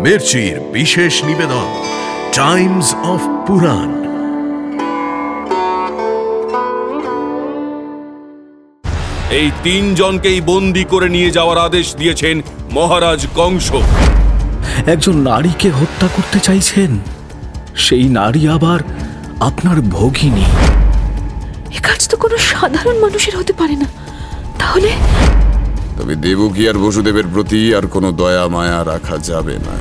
মির্চির বিশেষ নিবেদন Times of পুরাণ। এই তিনজনকেই বন্দী করে নিয়ে যাওয়ার আদেশ দিয়েছেন মহারাজ কংস। একজন নারীকে হত্যা করতে চাইছেন, সেই নারী আবার আপনার ভগিনী। এ কাজ তো কোনো সাধারণ মানুষের হতে পারে না। তাহলে তবে দেবকী আর বসুদেবের প্রতি আর কোনো দয়া মায়া রাখা যাবে না।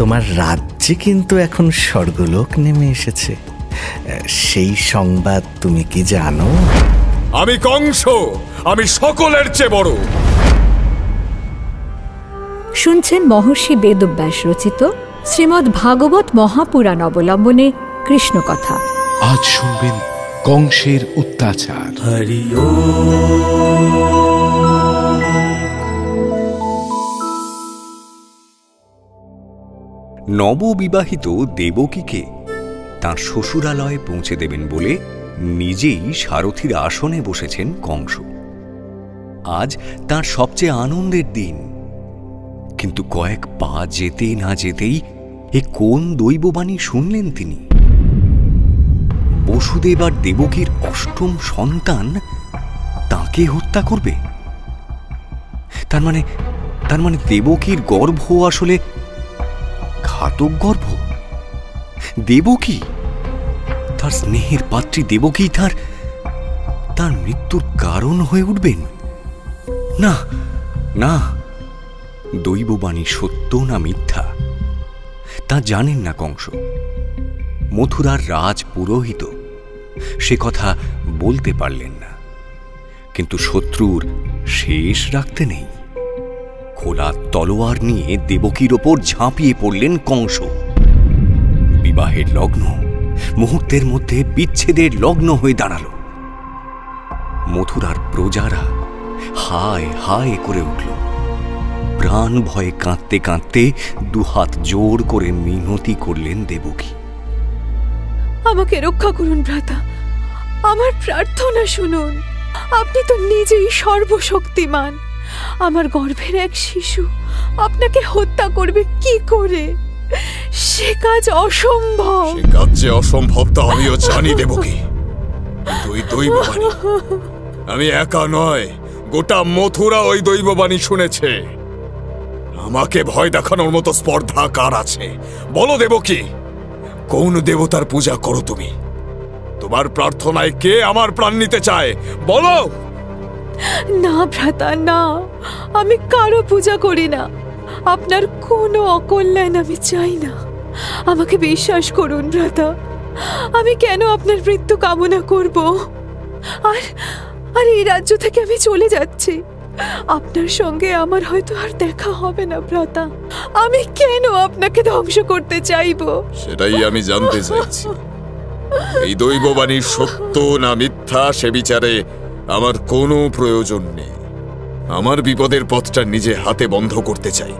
তোমার রাজ্যে কিন্তু এখন স্বর্গলোক নেমে এসেছে, সেই সংবাদ তুমি কি জানো? আমি কংস, আমি সকলের চেয়ে বড়। শুনছেন মহর্ষি বেদব্যাস রচিত শ্রীমদ্ ভাগবত মহাপুরাণ অবলম্বনে কৃষ্ণকথা। আজ শুনবেন কংসের অত্যাচার। হরি নববিবাহিত দেবকীকে তাঁর শ্বশুরালয়ে পৌঁছে দেবেন বলে নিজেই সারথীর আসনে বসেছেন কংস। আজ তাঁর সবচেয়ে আনন্দের দিন। কিন্তু কয়েক পা যেতে না যেতেই এ কোন দৈববাণী শুনলেন তিনি? বসুদেব আর দেবকীর অষ্টম সন্তান তাকে হত্যা করবে। তার মানে দেবকীর গর্ভ আসলে ঘাতক গর্ভ। দেবকী, তার স্নেহের পাত্রী দেবকী তার মৃত্যুর কারণ হয়ে উঠবেন? না না, দৈববাণী সত্য না মিথ্যা তা জানেন না কংস। মথুরার রাজ পুরোহিত, সে কথা বলতে পারলেন না। কিন্তু শত্রুর শেষ রাখতে নেই। খোলা তলোয়ার নিয়ে দেবকীর ওপর ঝাঁপিয়ে পড়লেন কংস। বিবাহের লগ্ন মুহূর্তের মধ্যে বিচ্ছেদের লগ্ন হয়ে দাঁড়াল। মথুরার প্রজারা হায় হায় করে উঠল। প্রাণ ভয়ে কাঁদতে কাঁদতে দুহাত জোর করে মিনতি করলেন দেবকী। আমাকে রক্ষা করুন ভ্রাতা, আমার প্রার্থনা শুনুন। আপনি তো নিজেই সর্বশক্তিমান। আমার গর্ভের এক শিশু আপনাকে হত্যা করবে কি করে? সে কাজ অসম্ভব। সে কাজ যে অসম্ভব তা আমিও জানি দেবকী। ওই দৈববাণী আমি একা নয়, গোটা মথুরা ওই দৈববাণী শুনেছে। আমাকে ভয় দেখানোর মতো স্পর্ধা কার আছে? বলো দেবকী, কোন দেবতার পূজা করো তুমি? তোমার প্রার্থনায় কে আমার প্রাণ নিতে চায়? বলো। না ভ্রাতা, না, আমি কারো পূজা করি না। আপনার কোনো অকল্যাণ আমি চাই না। আমাকে বিশ্বাস করুন ভ্রাতা, আমি কেন আপনার মৃত্যু কামনা করব? আর এই রাজ্য থেকে আমি চলে যাচ্ছি। আপনার সঙ্গে আমার হয়তো আর দেখা হবে না ভ্রাতা। আমি কেন আপনাকে ধ্বংস করতে চাইব? সেটাই আমি জানতে চাইছি। এই দৈববাণী সত্য না মিথ্যা সে বিচারে আমার কোনো প্রয়োজন নেই। আমার বিপদের পথটা নিজে হাতে বন্ধ করতে চাই।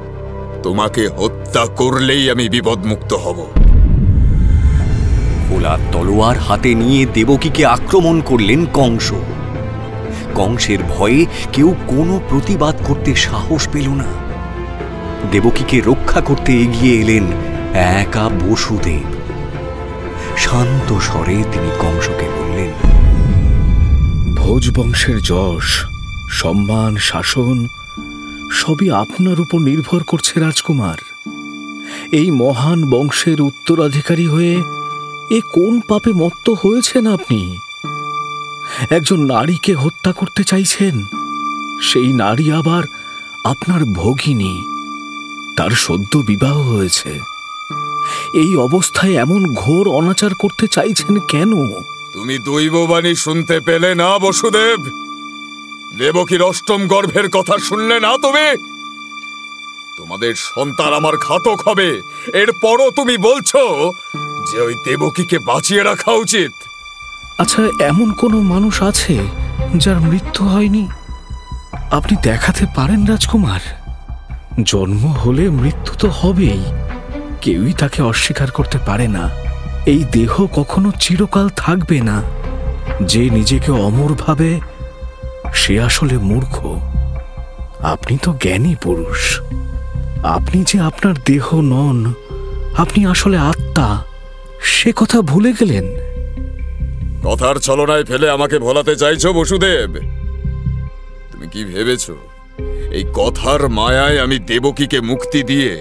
তোমাকে হত্যা করলেই আমি বিপদমুক্ত হব। খোলা তলোয়ার হাতে নিয়ে দেবকীকে আক্রমণ করলেন কংস। কংসের ভয়ে কেউ কোনো প্রতিবাদ করতে সাহস পেল না। দেবকীকে রক্ষা করতে এগিয়ে এলেন একা বসুদেব। শান্ত স্বরে তিনি কংসকে বললেন, ভোজ বংশের যশ, সম্মান, শাসন সবই আপনার উপর নির্ভর করছে রাজকুমার। এই মহান বংশের উত্তরাধিকারী হয়ে এ কোন পাপে মত্ত হয়েছেন আপনি? একজন নারীকে হত্যা করতে চাইছেন, সেই নারী আবার আপনার ভগিনী। তার সদ্য বিবাহ হয়েছে। এই অবস্থায় এমন ঘোর অনাচার করতে চাইছেন কেন? তুমি দৈববাণী শুনতে পেলে না বসুদেব? দেবকীর অষ্টম গর্ভের কথা শুনলে না তুমি? তোমাদের সন্তান আমার ঘাতক হবে, এরপরও তুমি বলছো যে ওই দেবকীকে বাঁচিয়ে রাখা উচিত। আচ্ছা, এমন কোনো মানুষ আছে যার মৃত্যু হয়নি? আপনি দেখাতে পারেন রাজকুমার? জন্ম হলে মৃত্যু তো হবেই, কেউই তাকে অস্বীকার করতে পারে না। এই দেহ কখনো চিরকাল থাকবে না। যে নিজেকে অমর ভাবে সে আসলে মূর্খ। আপনি তো জ্ঞানী পুরুষ। আপনি যে আপনার দেহ নন, আপনি আসলে আত্মা, সে কথা ভুলে গেলেন। কথার ছলনায় ফেলে আমাকে ভোলাতে চাইছো বসুদেব? তুমি কি ভেবেছো এই কথার মায়ায় আমি দেবকীকে মুক্তি দিয়ে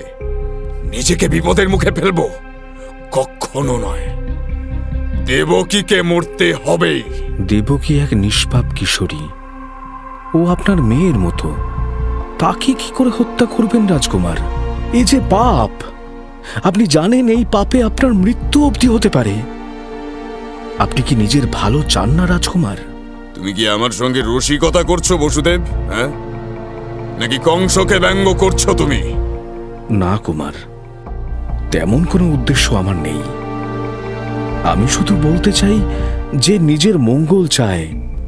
নিজেকে বিপদের মুখে ফেলবো? কখনো নয়, দেবকীকে মরতে হবেই। দেবকী এক নিষ্পাপ কিশোরী, ও আপনার মেয়ের মতো। তাকে কি করে হত্যা করবেন রাজকুমার? এ যে পাপ! আপনি জানেন এই পাপে আপনার মৃত্যু অবধি হতে পারে। আপনি কি নিজের ভালো চান না রাজকুমার? তুমি কি আমার সঙ্গে রসিকতা করছো বসুদেব? হ্যাঁ, নাকি কংসকে ব্যঙ্গ করছো তুমি? না কুমার, তেমন কোনো উদ্দেশ্য আমার নেই। আমি শুধু বলতে চাই, যে নিজের মঙ্গল চায়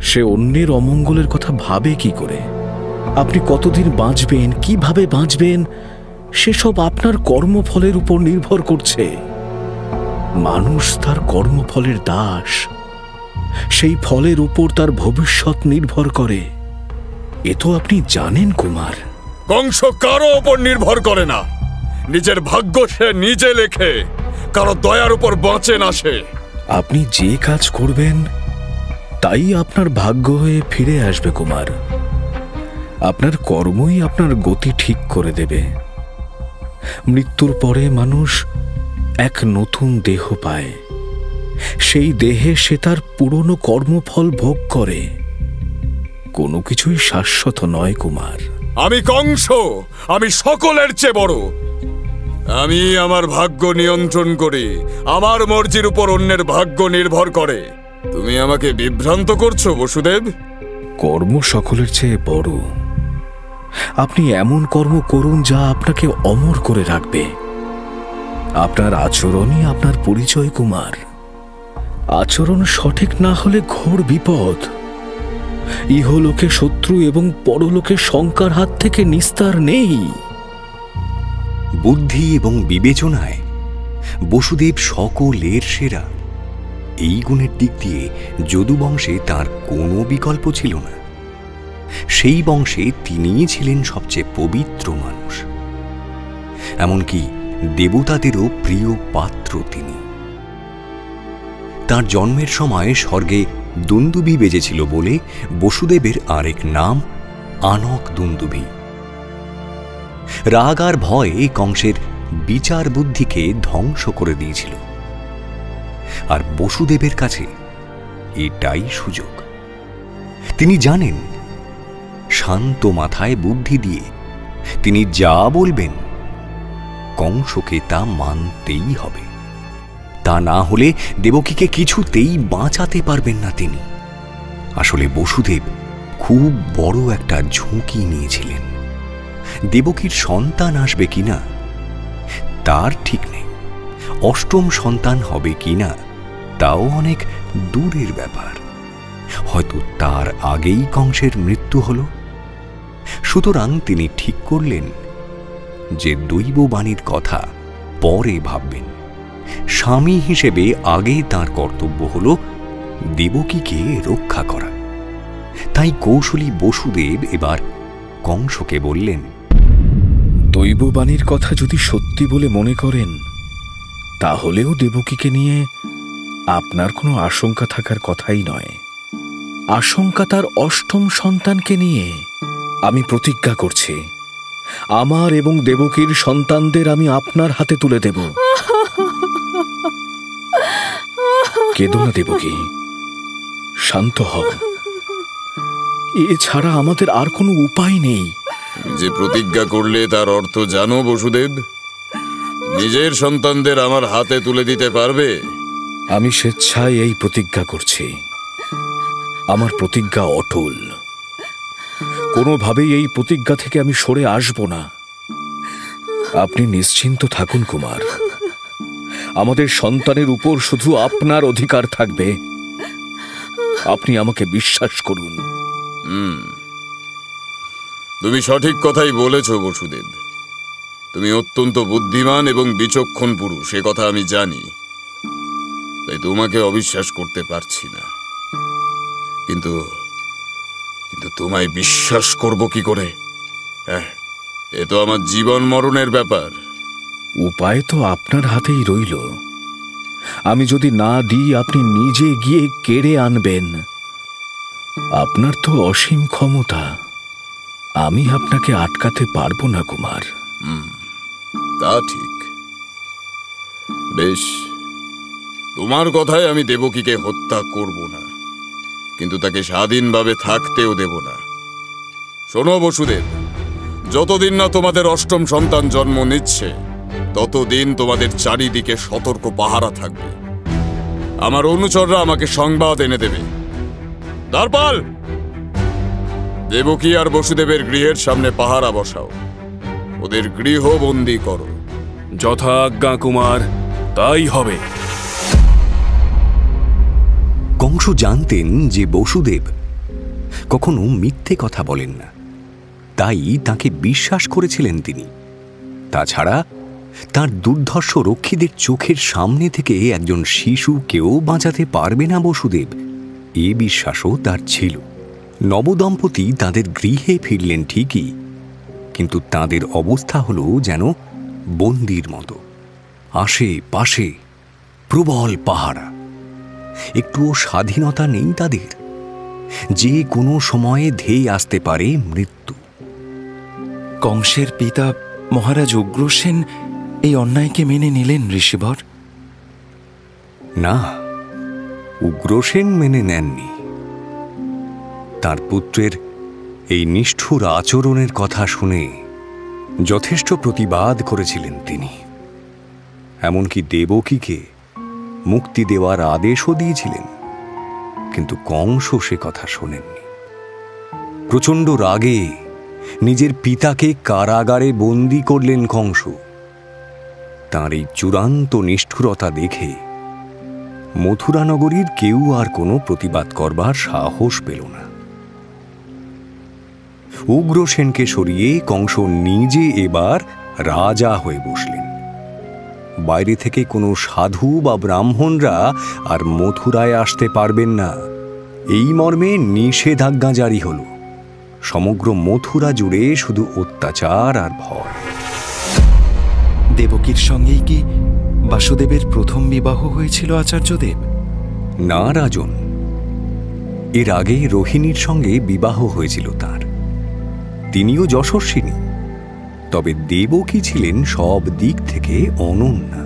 সে অন্যের অমঙ্গলের কথা ভাবে কি করে? আপনি কতদিন বাঁচবেন, কিভাবে বাঁচবেন, সেসব আপনার কর্মফলের উপর নির্ভর করছে। মানুষ তার কর্মফলের দাস, সেই ফলের উপর তার ভবিষ্যৎ নির্ভর করে। এ তো আপনি জানেন কুমার। কংস কারো উপর নির্ভর করে না, নিজের ভাগ্য সে নিজে লেখে, কারো দয়ার উপর বাঁচে না সে। আপনি যে কাজ করবেন তাই আপনার ভাগ্য হয়ে ফিরে আসবে কুমার। আপনার কর্মই আপনার গতি ঠিক করে দেবে। মৃত্যুর পরে মানুষ এক নতুন দেহ পায়, সেই দেহে সে তার পুরনো কর্মফল ভোগ করে। কোনো কিছুই শাশ্বত নয় কুমার। আমি কংস, আমি সকলের চেয়ে বড়। আমি আমার ভাগ্য নিয়ন্ত্রণ করি, আমার মর্জির উপর অন্যের ভাগ্য নির্ভর করে। তুমি আমাকে বিভ্রান্ত করছো বসুদেব। কর্ম সকলের চেয়ে বড়। আপনি এমন কর্ম করুন যা আপনাকে অমর করে রাখবে। আপনার আচরণই আপনার পরিচয় কুমার। আচরণ সঠিক না হলে ঘোর বিপদ। ইহলোকে শত্রু এবং পরলোকে শঙ্কার হাত থেকে নিস্তার নেই। বুদ্ধি এবং বিবেচনায় বসুদেব সকলের সেরা। এই গুণের দিক দিয়ে যদু বংশে তার কোনো বিকল্প ছিল না। সেই বংশে তিনিই ছিলেন সবচেয়ে পবিত্র মানুষ, এমনকি দেবতাদেরও প্রিয় পাত্র তিনি। তার জন্মের সময় স্বর্গে দুন্দুভি বেজেছিল বলে বসুদেবের আরেক নাম আনক দুন্দুভি। রাগ আর ভয় কংসের বিচার বুদ্ধিকে ধ্বংস করে দিয়েছিল, আর বসুদেবের কাছে এটাই সুযোগ। তিনি জানেন শান্ত মাথায় বুদ্ধি দিয়ে তিনি যা বলবেন কংসকে তা মানতেই হবে। তা না হলে দেবকীকে কিছুতেই বাঁচাতে পারবেন না তিনি। আসলে বসুদেব খুব বড় একটা ঝুঁকি নিয়েছিলেন। দেবকীর সন্তান আসবে কিনা তার ঠিক নেই, অষ্টম সন্তান হবে কিনা তাও অনেক দূরের ব্যাপার। হয়তো তার আগেই কংসের মৃত্যু হল। সুতরাং তিনি ঠিক করলেন যে দৈববাণীর কথা পরে ভাববেন। স্বামী হিসেবে আগে তার কর্তব্য হল দেবকীকে রক্ষা করা। তাই কৌশলী বসুদেব এবার কংসকে বললেন, দৈববাণীর কথা যদি সত্যি বলে মনে করেন, তাহলেও দেবকীকে নিয়ে আপনার কোনো আশঙ্কা থাকার কথাই নয়। আশঙ্কা তার অষ্টম সন্তানকে নিয়ে। আমি প্রতিজ্ঞা করছি, আমার এবং দেবকীর সন্তানদের আমি আপনার হাতে তুলে দেব। কেঁদো না দেবকী, শান্ত হও। এছাড়া আমাদের আর কোনো উপায় নেই। যে প্রতিজ্ঞা করলে তার অর্থ জানো বসুদেব? নিজের সন্তানদের আমার হাতে তুলে দিতে পারবে? আমি স্বেচ্ছায় এই প্রতিজ্ঞা করছি। আমার প্রতিজ্ঞা অটল। কোনোভাবেই এই প্রতিজ্ঞা থেকে আমি সরে আসব না। আপনি নিশ্চিন্ত থাকুন কুমার। আমাদের সন্তানের উপর শুধু আপনার অধিকার থাকবে। আপনি আমাকে বিশ্বাস করুন। তুমি সঠিক কথাই বলেছ বসুদেব। তুমি অত্যন্ত বুদ্ধিমান এবং বিচক্ষণ পুরুষ, সে কথা আমি জানি। তাই তোমাকে অবিশ্বাস করতে পারছি না। কিন্তু তোমায় বিশ্বাস করব কি করে? এ তো আমার জীবন মরণের ব্যাপার। উপায় তো আপনার হাতেই রইল। আমি যদি না দিই আপনি নিজে গিয়ে কেড়ে আনবেন। আপনার তো অসীম ক্ষমতা, আমি আপনাকে আটকাতে পারবো না কুমার। তা ঠিক। বেশ, তোমার কথায় আমি দেবকীকে হত্যা করব না, কিন্তু তাকে স্বাধীনভাবে থাকতেও দেব না। শোনো বসুদেব, যতদিন না তোমাদের অষ্টম সন্তান জন্ম নিচ্ছে ততদিন তোমাদের চারিদিকে সতর্ক পাহারা থাকবে। আমার অনুচররা আমাকে সংবাদ এনে দেবে। দ্বারপাল, দেবকী আর বসুদেবের গৃহের সামনে পাহারা বসাও, ওদের গৃহ বন্দী করো। যথা আজ্ঞা কুমার, তাই হবে। কংস জানতেন যে বসুদেব কখনো মিথ্যে কথা বলেন না, তাই তাকে বিশ্বাস করেছিলেন তিনি। তাছাড়া তার দুর্ধর্ষ রক্ষীদের চোখের সামনে থেকে একজন শিশুকেও বাঁচাতে পারবে না বসুদেব, এ বিশ্বাসও তার ছিল। নবদম্পতি তাদের গৃহে ফিরলেন ঠিকই, কিন্তু তাদের অবস্থা হলো যেন বন্দির মতো। আশেপাশে প্রবল পাহারা, একটুও স্বাধীনতা নেই তাদের। যে কোনো সময়ে ধেয়ে আসতে পারে মৃত্যু। কংসের পিতা মহারাজ উগ্রসেন এই অন্যায়কে মেনে নিলেন ঋষিবর? না, উগ্রসেন মেনে নেননি। তার পুত্রের এই নিষ্ঠুর আচরণের কথা শুনে যথেষ্ট প্রতিবাদ করেছিলেন তিনি। এমনকি দেবকীকে মুক্তি দেওয়ার আদেশও দিয়েছিলেন, কিন্তু কংস সে কথা শোনেননি। প্রচণ্ড রাগে নিজের পিতাকে কারাগারে বন্দী করলেন কংস। তাঁর এই চূড়ান্ত নিষ্ঠুরতা দেখে মথুরা নগরীর কেউ আর কোনো প্রতিবাদ করবার সাহস পেল না। উগ্রসেনকে সরিয়ে কংস নিজে এবার রাজা হয়ে বসলেন। বাইরে থেকে কোনো সাধু বা ব্রাহ্মণরা আর মথুরায় আসতে পারবেন না, এই মর্মে নিষেধাজ্ঞা জারি হল। সমগ্র মথুরা জুড়ে শুধু অত্যাচার আর ভয়। দেবকীর সঙ্গেই কি বাসুদেবের প্রথম বিবাহ হয়েছিল আচার্যদেব? না রাজন, এর আগে রোহিণীর সঙ্গে বিবাহ হয়েছিল তার। তিনিও যশস্বিনী, তবে দেবকী ছিলেন সব দিক থেকে অনন্যা।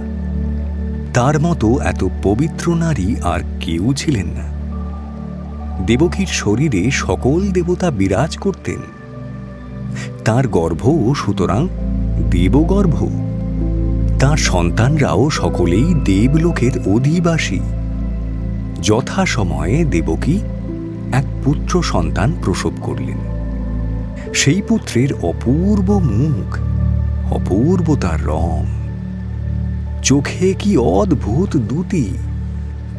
তার মতো এত পবিত্র নারী আর কেউ ছিলেন না। দেবকীর শরীরে সকল দেবতা বিরাজ করতেন। তার গর্ভও সুতরাং দেবগর্ভ। তার সন্তানরাও সকলেই দেবলোকের অধিবাসী। যথাসময়ে দেবকী এক পুত্র সন্তান প্রসব করলেন। সেই পুত্রের অপূর্ব মুখ, অপূর্ব তার রং, চোখে কি অদ্ভুত দ্যুতি।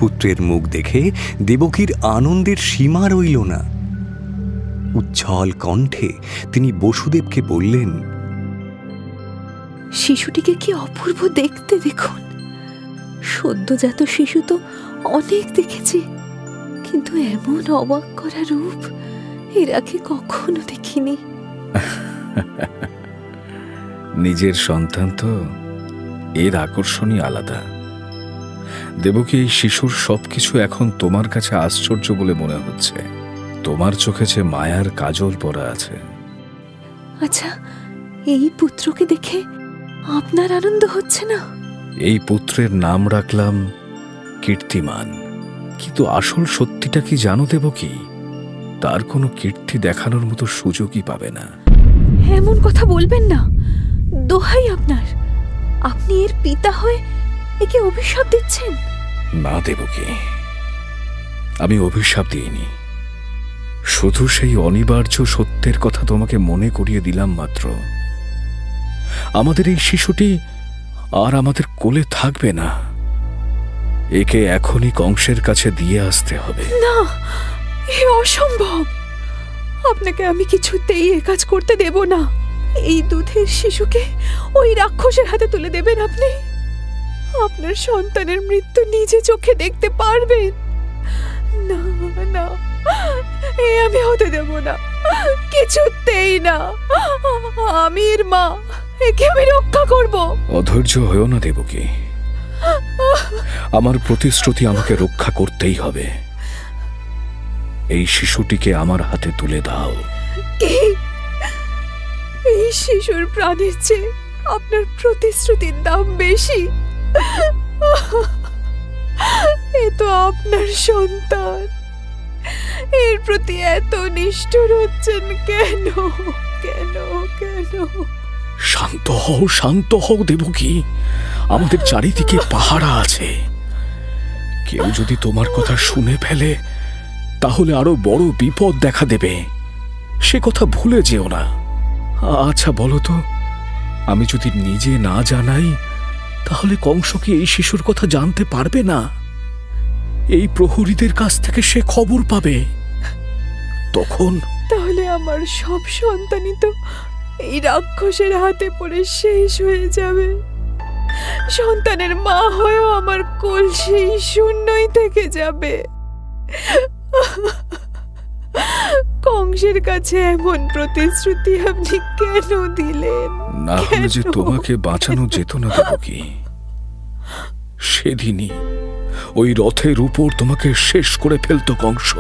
পুত্রের মুখ দেখে দেবকীর আনন্দের সীমা রইল না। উচ্ছল কণ্ঠে তিনি বসুদেবকে বললেন, শিশুটিকে কি অপূর্ব দেখতে দেখুন। সদ্যজাত শিশু তো অনেক দেখেছি, কিন্তু এমন অবাক করা রূপ এর আগে কখনো দেখিনি। নিজের সন্তান তো এর আকর্ষণই আলাদা। দেবকী, এই শিশুর সবকিছু এখন তোমার কাছে আশ্চর্য বলে মনে হচ্ছে। তোমার চোখে যে মায়ার কাজল পরা আছে। আচ্ছা, এই পুত্রকে দেখে আপনার আনন্দ হচ্ছে না? এই পুত্রের নাম রাখলাম কীর্তিমান। কিন্তু আসল সত্যিটা কি জানো দেবকী? তার কোনো কীর্তি দেখানোর মতো সুযোগই পাবে না। এমন কথা বলবেন না, দোহাই আপনার। আপনি এর পিতা হয়ে একে অভিশাপ দিচ্ছেন। না দেবকী, আমি অভিশাপ দিইনি, শুধু সেই অনিবার্য সত্যের কথা তোমাকে মনে করিয়ে দিলাম মাত্র। আমাদের এই শিশুটি আর আমাদের কোলে থাকবে না। একে এখনই কংসের কাছে দিয়ে আসতে হবে। না, এ অসম্ভব। আপনাকে আমি কিছুতেই এ কাজ করতে দেব না। এই দুধের শিশুকে ওই রাক্ষসের হাতে তুলে দেবেন আপনি। আপনার সন্তানের মৃত্যু নিজে চোখে দেখতে পারবেন না। না, এ আমি হতে দেব না। কিছুতেই না। আমি এর মা, একে আমি রক্ষা করব। অধৈর্য হয়েও না দেবকী, আমার প্রতিশ্রুতি আমাকে রক্ষা করতেই হবে। এই শিশুটিকে আমার হাতে তুলে দাও। কি? এই শিশুর প্রাণের চেয়ে আপনার প্রতিশ্রুতির দাম বেশি? এ তো আপনার সন্তান, এর প্রতি এত নিষ্ঠুর হচ্ছেন কেন? কেন কেন? শান্ত হও, শান্ত হও দেবকী। আমাদের চারিদিকে পাহারা আছে। কেউ যদি তোমার কথা শুনে ফেলে তাহলে আরো বড় বিপদ দেখা দেবে, সে কথা ভুলে যেও না। আচ্ছা বলো তো, আমি যদি নিজে না জানাই তাহলে কংস কি এই শিশুর কথা জানতে পারবে না? এই প্রহরীদের কাছ থেকে সে খবর পাবে। তখন তাহলে আমার সব সন্তানই তো এই রাক্ষসের হাতে পড়ে শেষ হয়ে যাবে। সন্তানের মা হয়েও আমার কোল সেই শূন্যই থেকে যাবে। কংসের কাছে এমন প্রতিশ্রুতি আপনি কেন দিলেন? না হলে যে তোমাকে বাঁচানো যেত না দেবকী। সেদিনই ওই রথের উপর তোমাকে শেষ করে ফেলতো কংস।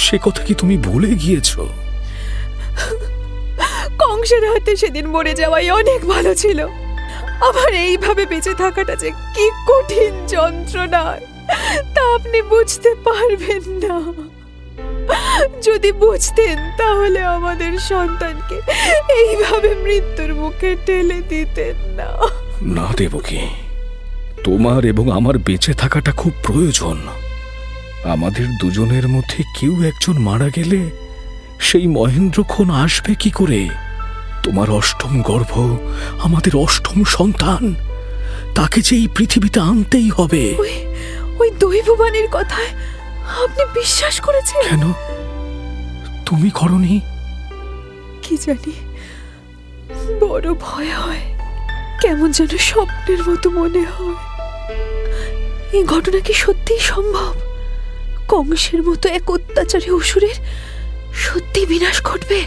সে কথা কি তুমি ভুলে গিয়েছ? কংসের হাতে সেদিন মরে যাওয়াই অনেক ভালো ছিল। আবার এইভাবে বেঁচে থাকাটা যে কি কঠিন যন্ত্রণা তা আপনি বুঝতে পারবেন না। যদি বুঝতেন তাহলে আমাদের সন্তানকে এইভাবে মৃত্যুর মুখে ঠেলে দিতেন না। না দেবকী, তোমার এবং আমার বেঁচে থাকাটা খুব প্রয়োজন। আমাদের দুজনের মধ্যে কেউ একজন মারা গেলে সেই মহেন্দ্রক্ষণ আসবে কি করে? তোমার অষ্টম গর্ভ, আমাদের অষ্টম সন্তান, তাকে যে এই পৃথিবীতে আনতেই হবে। ওই দৈববাণীর কথায় আপনি বিশ্বাস করেছেন? কেন, তুমি করনি? কি জানি, বড় ভয় হয়। কেমন যেন স্বপ্নের মতো মনে হয়। এই ঘটনা কি সত্যিই সম্ভব? কংসের মতো এক অত্যাচারী অসুরের সত্যি বিনাশ ঘটবে?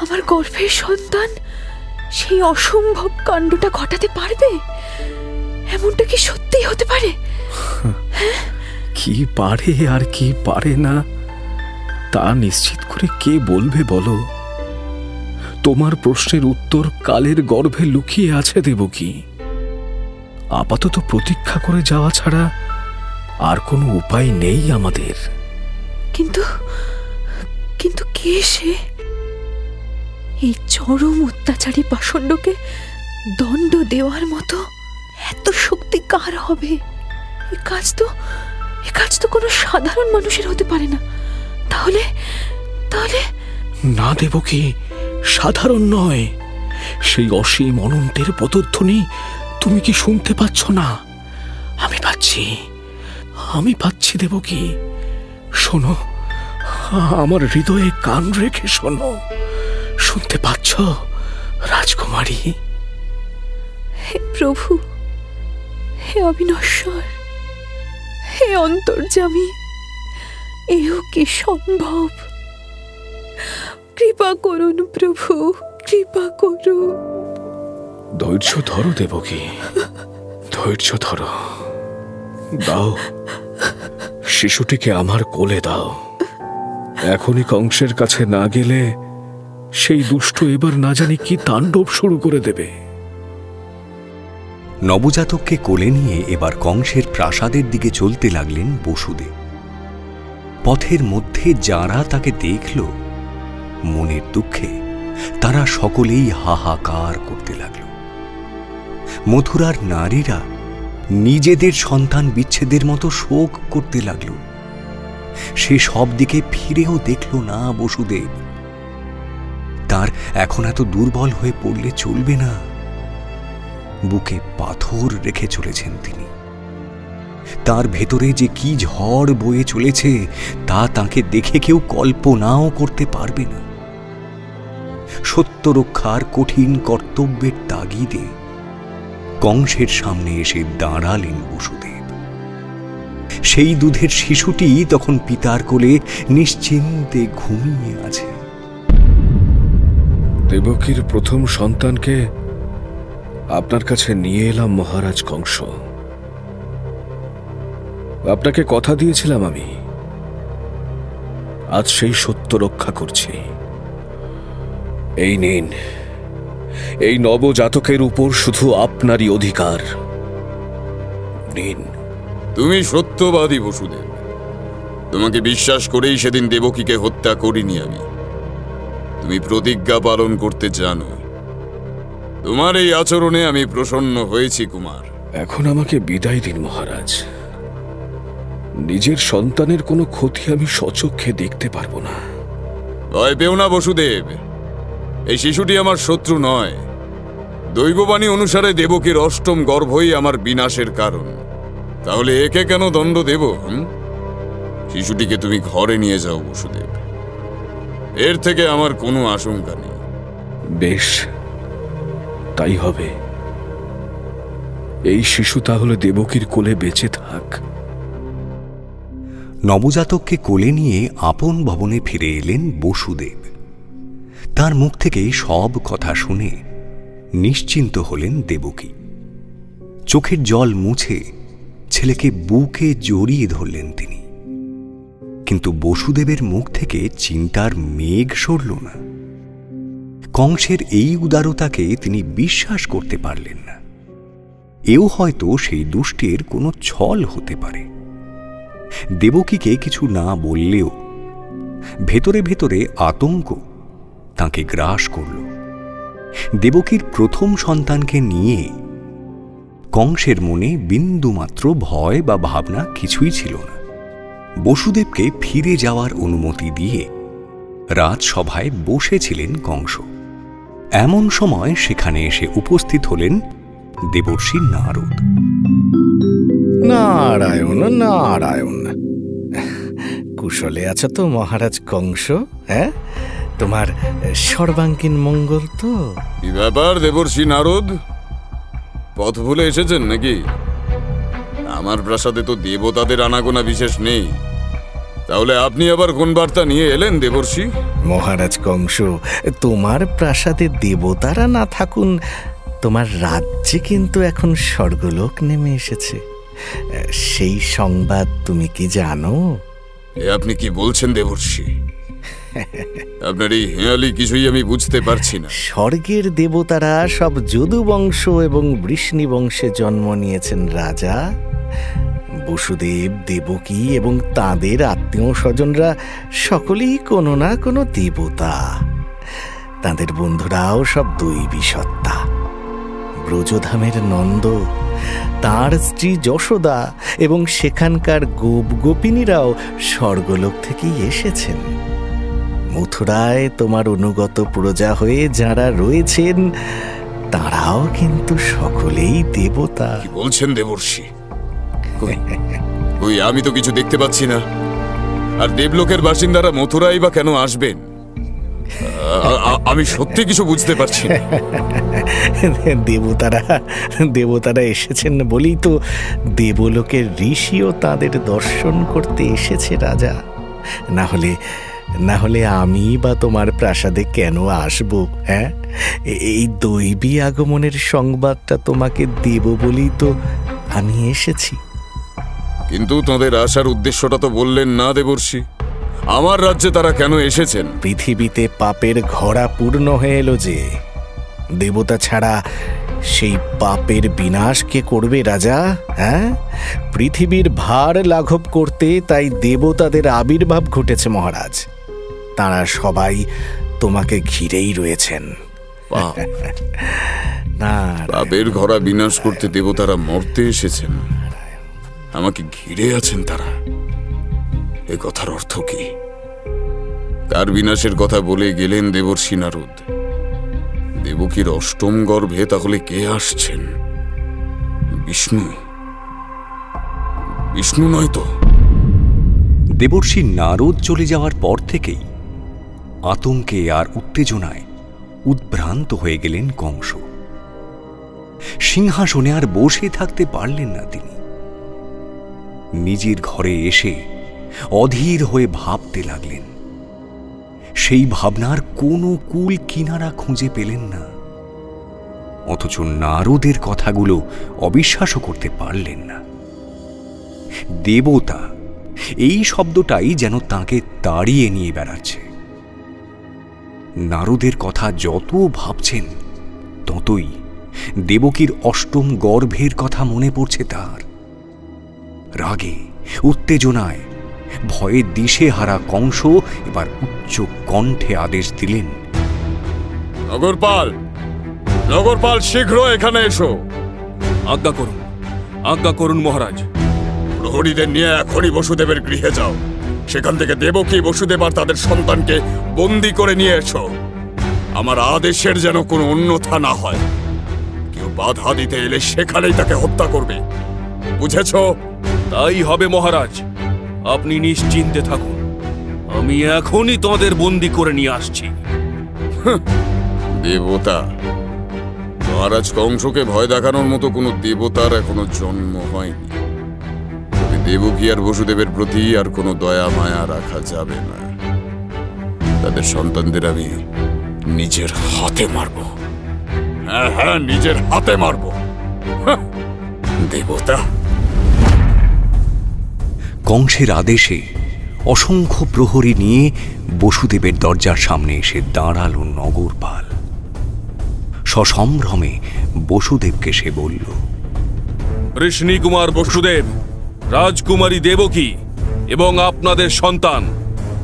আমার গর্ভের সন্তান সেই অসম্ভব কাণ্ডটা ঘটাতে পারবে? এমনটা কি সত্যিই হতে পারে? কি পারে আর কি পারে না তা নিশ্চিত করে কে বলবে বলো? তোমার প্রশ্নের উত্তর কালের গর্ভে লুকিয়ে আছে দেবকী। আপাতত প্রতীক্ষা করে যাওয়া ছাড়া আর কোনো উপায় নেই আমাদের। কিন্তু কিন্তু কে সে? এই চরম অত্যাচারী পাষণ্ডকে দণ্ড দেওয়ার মতো এত শক্তি কার হবে? এ কাজ তো কোনো সাধারণ মানুষের হতে পারে না। তাহলে তাহলে না দেবকী, সাধারণ নয়। সেই অসীম অনন্তের পদধ্বনি তুমি কি শুনতে পাচ্ছ না? আমি পাচ্ছি দেবকী। শোনো, আমার হৃদয়ে কান রেখে শোনো। শুনতে পাচ্ছ রাজকুমারী? হে প্রভু, হে অবিনশ্বর, হে অন্তর্যামী, এও কি সম্ভব? কৃপা করুন প্রভু, কৃপা করুন। ধৈর্য ধরো দেবকী, ধৈর্য ধরো। দাও, শিশুটিকে আমার কোলে দাও। এখনই কংসের কাছে না গেলে সেই দুষ্ট এবার না জানি কি তাণ্ডব শুরু করে দেবে। নবজাতককে কোলে নিয়ে এবার কংসের প্রাসাদের দিকে চলতে লাগলেন বসুদেব। পথের মধ্যে যারা তাকে দেখল, মনের দুঃখে তারা সকলেই হাহাকার করতে লাগল। মথুরার নারীরা নিজেদের সন্তান বিচ্ছেদের মতো শোক করতে লাগল। সে সব দিকে ফিরেও দেখল না বসুদেব। তার এখন এত দুর্বল হয়ে পড়লে চলবে না। বুকে পাথর রেখে চলেছেন তিনি। তার ভেতরে যে কি ঝড় বয়ে চলেছে তা তাকে দেখে কেউ কল্পনাও করতে পারবে না। সত্য রক্ষার কঠিন কর্তব্যের তাগিদে কংসের সামনে এসে দাঁড়ালেন বসুদেব। সেই দুধের শিশুটি তখন পিতার কোলে নিশ্চিন্তে ঘুমিয়ে আছে। দেবকীর প্রথম সন্তানকে আপনার কাছে নিয়ে এলাম মহারাজ কংস। আপনাকে কথা দিয়েছিলাম আমি, আজ সেই সত্য রক্ষা করছি। এই নিন, এই নবজাতকের উপর শুধু আপনারই অধিকার। নিন। তুমি সত্যবাদী বসুদেব। তোমাকে বিশ্বাস করেই সেদিন দেবকীকে হত্যা করিনি আমি। তুমি প্রতিজ্ঞা পালন করতে জানো। তোমার এই আচরণে আমি প্রসন্ন হয়েছি কুমার। এখন আমাকে বিদায় দিন মহারাজ। নিজের সন্তানের কোনো ক্ষতি আমি স্বচক্ষে দেখতে পারবো না। ভয় পেও না বসুদেব, এই শিশুটি আমার শত্রু নয়। দৈববাণী অনুসারে দেবকীর অষ্টম গর্ভই আমার বিনাশের কারণ। তাহলে একে কেন দণ্ড দেব? শিশুটিকে তুমি ঘরে নিয়ে যাও বসুদেব, এর থেকে আমার কোনো আশঙ্কা নেই। বেশ, তাই হবে। এই শিশু তাহলে দেবকীর কোলে বেঁচে থাক। নবজাতককে কোলে নিয়ে আপন ভবনে ফিরে এলেন বসুদেব। তার মুখ থেকে সব কথা শুনে নিশ্চিন্ত হলেন দেবকী। চোখের জল মুছে ছেলেকে বুকে জড়িয়ে ধরলেন তিনি। কিন্তু বসুদেবের মুখ থেকে চিন্তার মেঘ সরল না। কংসের এই উদারতাকে তিনি বিশ্বাস করতে পারলেন না। এও হয়তো সেই দুষ্টের কোনো ছল হতে পারে। দেবকীকে কিছু না বললেও ভেতরে ভেতরে আতঙ্ক তাঁকে গ্রাস করল। দেবকীর প্রথম সন্তানকে নিয়ে কংসের মনে বিন্দুমাত্র ভয় বা ভাবনা কিছুই ছিল না। বসুদেবকে ফিরে যাওয়ার অনুমতি দিয়ে রাজসভায় বসেছিলেন কংস। এমন সময় সেখানে এসে উপস্থিত হলেন দেবর্ষি নারদ। নারায়ণ নারায়ণ, কুশলে আছো তো মহারাজ কংস? হ্যাঁ, তোমার সর্বাঙ্গীন মঙ্গল তো? কি ব্যাপার দেবর্ষি নারদ, পথ ভুলে এসেছেন নাকি? আমার প্রাসাদে তো দেবতাদের আনাগোনা বিশেষ নেই, তাহলে আপনি আবার কোন বার্তা নিয়ে এলেন দেবর্ষি? মহারাজ কংস, তোমার প্রাসাদে দেবতারা না থাকুন, তোমার রাজ্যে কিন্তু এখন স্বর্গলোক নেমে এসেছে। সেই সংবাদ তুমি কি জানো? এ আপনি কি বলছেন দেবর্ষি? আপনার এই হেঁয়ালি কিছুই আমি বুঝতে পারছি না। স্বর্গের দেবতারা সব যদু বংশ এবং বৃষ্ণি বংশে জন্ম নিয়েছেন রাজা। বসুদেব, দেবকী এবং তাঁদের আত্মীয় স্বজনরা সকলেই কোনো না কোনো দেবতা। তাঁদের বন্ধুরাও সব দৈবী সত্তা। ব্রজধামের নন্দ, তাঁর স্ত্রী যশোদা এবং সেখানকার গোপ গোপিনীরাও স্বর্গলোক থেকেই এসেছেন। মথুরায় তোমার অনুগত প্রজা হয়ে যারা রয়েছেন তারাও কিন্তু সকলেই দেবতা। কি বলছেন দেবর্ষি? ওই আমি তো কিছু দেখতে পাচ্ছি না। আর দেবলোকের বাসিন্দারা মথুরাই বা কেন আসবেন? আমি সত্যি কিছু বুঝতে পারছি না। দেবতারা এসেছেন বলেই তো দেবলোকের ঋষিও তাদের দর্শন করতে এসেছে রাজা। না হলে আমি বা তোমার প্রাসাদে কেন আসব? হ্যাঁ, এই দৈবী আগমনের সংবাদটা তোমাকে দেব বলেই তো আমি এসেছি। কিন্তু তাদের আসার উদ্দেশ্যটা তো বললেন না দেবর্ষি। আমার রাজ্যে তারা কেন এসেছেন? পৃথিবীতে পাপের ঘোড়া পূর্ণ হয়ে এলো যে, দেবতা ছাড়া সেই পাপের বিনাশ কে করবে রাজা? হ্যাঁ, পৃথিবীর ভার লাঘব করতে তাই দেবতাদের আবির্ভাব ঘটেছে মহারাজ। তারা সবাই তোমাকে ঘিরেই রয়েছেন। পাপের ঘোড়া বিনাশ করতে দেবতারা মরতে এসেছেন, আমাকে ঘিরে আছেন তারা। এ কথার অর্থ কি? কার বিনাশের কথা বলে গেলেন দেবর্ষি নারদ? দেবকীর অষ্টম গর্ভে তাহলে কে আসছেন? বিষ্ণু? বিষ্ণু নয় তো? দেবর্ষি নারদ চলে যাওয়ার পর থেকেই আতঙ্কে আর উত্তেজনায় উদ্ভ্রান্ত হয়ে গেলেন কংস। সিংহাসনে আর বসে থাকতে পারলেন না তিনি। নিজের ঘরে এসে অধীর হয়ে ভাবতে লাগলেন। সেই ভাবনার কোনো কূল কিনারা খুঁজে পেলেন না, অথচ নারদের কথাগুলো অবিশ্বাসও করতে পারলেন না। দেবতা এই শব্দটাই যেন তাকে তাড়িয়ে নিয়ে বেড়াচ্ছে। নারদের কথা যত ভাবছেন ততই দেবকীর অষ্টম গর্ভের কথা মনে পড়ছে তার। রাগে উত্তেজনায় ভয়ে দিশেহারা কংস এবার উচ্চ কণ্ঠে আদেশ দিলেন, নগরপাল, নগরপাল, শীঘ্র এখানে এসো। আজ্ঞা করুন মহারাজ। প্রহরীদের নিয়ে এখনই বসুদেবের গৃহে যাও। সেখান থেকে দেবকী, বসুদেব আর তাদের সন্তানকে বন্দী করে নিয়ে এসো। আমার আদেশের যেন কোনো অন্যথা না হয়। কেউ বাধা দিতে এলে সেখানেই তাকে হত্যা করবে, বুঝেছ? তাই হবে মহারাজ, আপনি নিশ্চিন্তে থাকুন। আমি এখনই তাদের বন্দী করে নিয়ে আসছি। দেবতা? মহারাজ কংসকে ভয় দেখানোর মতো কোনো দেবতার এখনো জন্ম হয়নি। দেবকী আর বসুদেবের প্রতি আর কোনো দয়া মায়া রাখা যাবে না। তাদের সন্তানদের আমি নিজের হাতে মারব। হ্যাঁ, নিজের হাতে মারব। দেবতা? কংসের আদেশে অসংখ্য প্রহরী নিয়ে বসুদেবের দরজার সামনে এসে দাঁড়ালো নগরপাল। সসম্ভ্রমে বসুদেবকে সে বলল, ঋষি কুমার বসুদেব, রাজকুমারী দেবকী এবং আপনাদের সন্তান,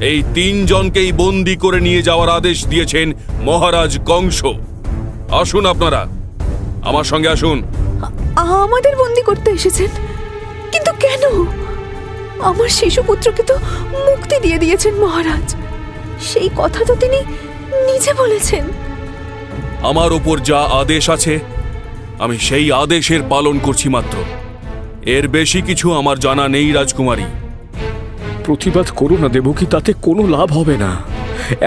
এই 3 জনকেই বন্দী করে নিয়ে যাওয়ার আদেশ দিয়েছেন মহারাজ কংস। আসুন, আপনারা আমার সঙ্গে আসুন। আমাদের বন্দী করতে এসেছেন? কিন্তু কেন? আমার শিশুপুত্রকে তো মুক্তি দিয়ে দিয়েছেন মহারাজ। সেই কথা তো তিনি নিজে বলেছেন। আমার ওপর যা আদেশ আছে আমি সেই আদেশের পালন করছি মাত্র। এর বেশি কিছু আমার জানা নেই রাজকুমারী। প্রতিবাদ করো না দেবকী, তাতে কোনো লাভ হবে না।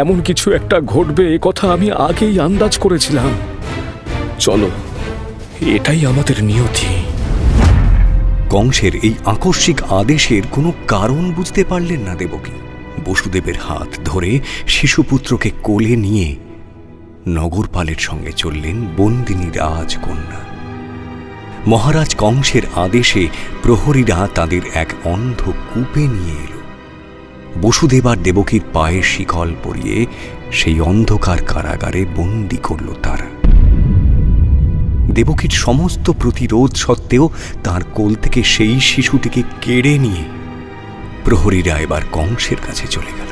এমন কিছু একটা ঘটবে এ কথা আমি আগেই আন্দাজ করেছিলাম। চলো, এটাই আমাদের নিয়তি। কংসের এই আকস্মিক আদেশের কোনো কারণ বুঝতে পারলেন না দেবকী। বসুদেবের হাত ধরে শিশুপুত্রকে কোলে নিয়ে নগরপালের সঙ্গে চললেন বন্দিনী রাজকন্যা। মহারাজ কংসের আদেশে প্রহরীরা তাদের এক অন্ধ কূপে নিয়ে এলো। বসুদেব আর দেবকীর পায়ে শিকল পরিয়ে সেই অন্ধকার কারাগারে বন্দী করল তারা। দেবকীর সমস্ত প্রতিরোধ সত্ত্বেও তার কোল থেকে সেই শিশুটিকে কেড়ে নিয়ে প্রহরীরা এবার কংসের কাছে চলে গেল।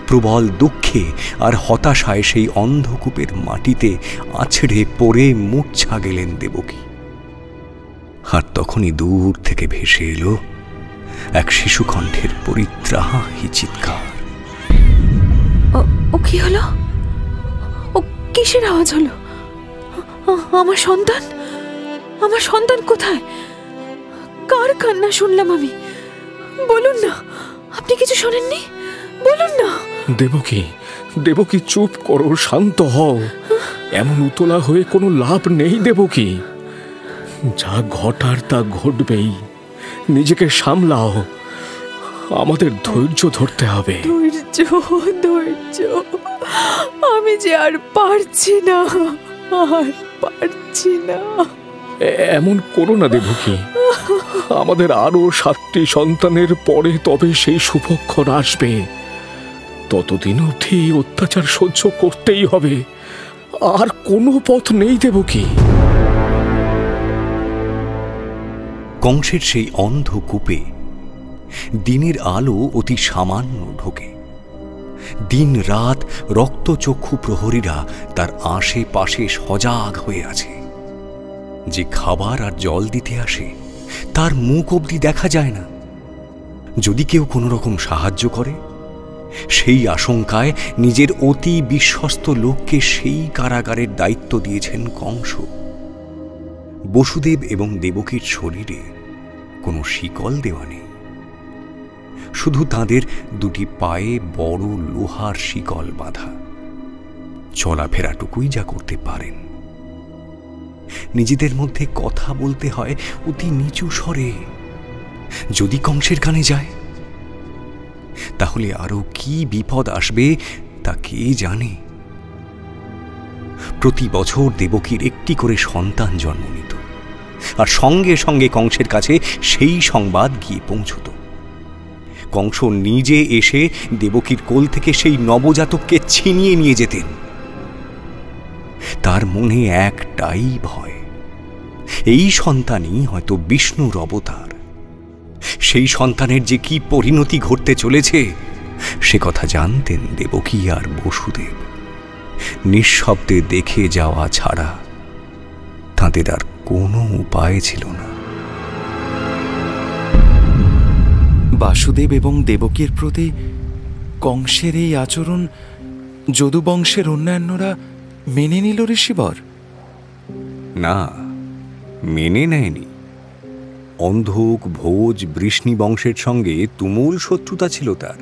প্রবল দুঃখে আর হতাশায় সেই অন্ধকূপের মাটিতে আছড়ে পড়ে মূর্ছা গেলেন দেবকী। আর তখনই দূর থেকে ভেসে এলো এক শিশুকণ্ঠের পরিত্রাহী চিৎকার। ও কি হলো? ও কিসের আওয়াজ হলো? আমার সন্তান, আমার সন্তান কোথায়? কার কান্না শুনলাম আমি? বলুন না, আপনি কিছু শোনেননি? বলুন না। দেবকী, দেবকী, চুপ করো, শান্ত হও। এমন উতলা হয়ে কোনো লাভ নেই দেবকী। যা ঘটার তা ঘটবেই। নিজেকে সামলাও। আমাদের ধৈর্য ধরতে হবে। ধৈর্য, আমি যে আর পারছি না, এমন করো না দেবকী। আমাদের আরো 7টি সন্তানের পরে তবে সেই শুভক্ষণ আসবে। ততদিন অবধি অত্যাচার সহ্য করতেই হবে। আর কোনো পথ নেই দেবকী। কংসের সেই অন্ধকূপে দিনের আলো অতি সামান্য ঢোকে। দিন রাত রক্তচক্ষু প্রহরীরা তার আশেপাশে সজাগ হয়ে আছে। যে খাবার আর জল দিতে আসে তার মুখ অবধি দেখা যায় না। যদি কেউ কোনো রকম সাহায্য করে, সেই আশঙ্কায় নিজের অতি বিশ্বস্ত লোককে সেই কারাগারের দায়িত্ব দিয়েছেন কংস। বসুদেব এবং দেবকীর শরীরে কোনো শিকল দেওয়া নেই, শুধু তাদের 2টি পায়ে বড় লোহার শিকল বাঁধা। চলাফেরাটুকুই যা করতে পারেন। নিজেদের মধ্যে কথা বলতে হয় অতি নিচু স্বরে। যদি কংসের কানে যায় তাহলে আরো কি বিপদ আসবে তা কে জানে। প্রতি বছর দেবকীর একটি করে সন্তান জন্ম নিত, আর সঙ্গে সঙ্গে কংসের কাছে সেই সংবাদ গিয়ে পৌঁছত। কংস নিজে এসে দেবকীর কোল থেকে সেই নবজাতককে ছিনিয়ে নিয়ে যেতেন। তার মনে একটাই ভয়, এই সন্তানই হয়তো বিষ্ণুর অবতার। সেই সন্তানের যে কি পরিণতি ঘটতে চলেছে সে কথা জানতেন দেবকী আর বসুদেব। নিঃশব্দে দেখে যাওয়া ছাড়া তাদের আর কোনো উপায় ছিল না। বাসুদেব এবং দেবকীর প্রতি কংসের এই আচরণ যদুবংশের অন্যান্যরা মেনে নিল ঋষিবর? না, মেনে নেয়নি। অন্ধক, ভোজ, বৃষ্ণি বংশের সঙ্গে তুমুল শত্রুতা ছিল তার।